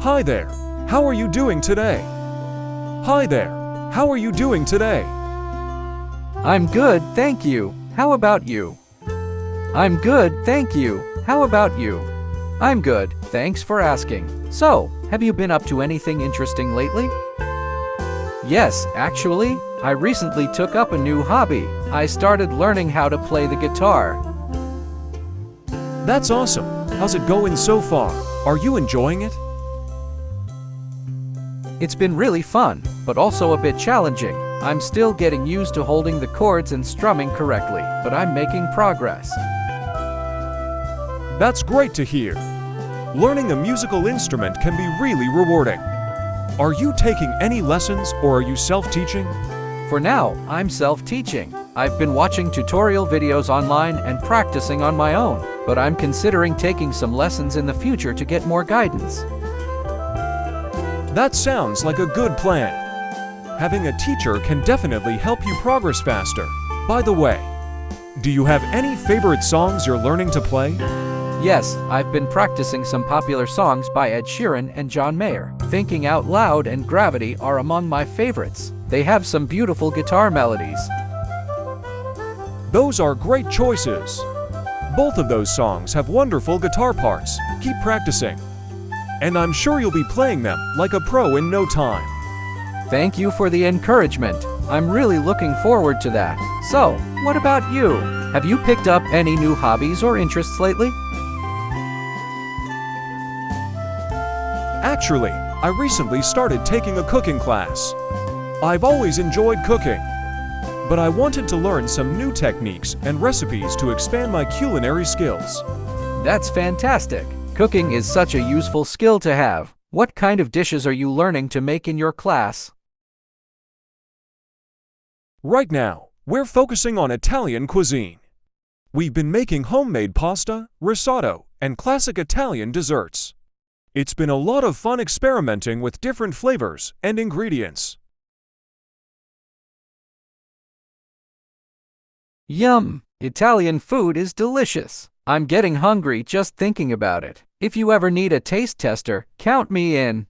Hi there. How are you doing today? Hi there. How are you doing today? I'm good, thank you. How about you? I'm good, thank you. How about you? I'm good, thanks for asking. So, have you been up to anything interesting lately? Yes, actually, I recently took up a new hobby. I started learning how to play the guitar. That's awesome. How's it going so far? Are you enjoying it? It's been really fun, but also a bit challenging. I'm still getting used to holding the chords and strumming correctly, but I'm making progress. That's great to hear. Learning a musical instrument can be really rewarding. Are you taking any lessons or are you self-teaching? For now, I'm self-teaching. I've been watching tutorial videos online and practicing on my own, but I'm considering taking some lessons in the future to get more guidance. That sounds like a good plan. Having a teacher can definitely help you progress faster. By the way, do you have any favorite songs you're learning to play? Yes, I've been practicing some popular songs by Ed Sheeran and John Mayer. Thinking Out Loud and Gravity are among my favorites. They have some beautiful guitar melodies. Those are great choices. Both of those songs have wonderful guitar parts. Keep practicing. And I'm sure you'll be playing them like a pro in no time. Thank you for the encouragement. I'm really looking forward to that. So, what about you? Have you picked up any new hobbies or interests lately? Actually, I recently started taking a cooking class. I've always enjoyed cooking, but I wanted to learn some new techniques and recipes to expand my culinary skills. That's fantastic. Cooking is such a useful skill to have. What kind of dishes are you learning to make in your class? Right now, we're focusing on Italian cuisine. We've been making homemade pasta, risotto, and classic Italian desserts. It's been a lot of fun experimenting with different flavors and ingredients. Yum! Italian food is delicious. I'm getting hungry just thinking about it. If you ever need a taste tester, count me in.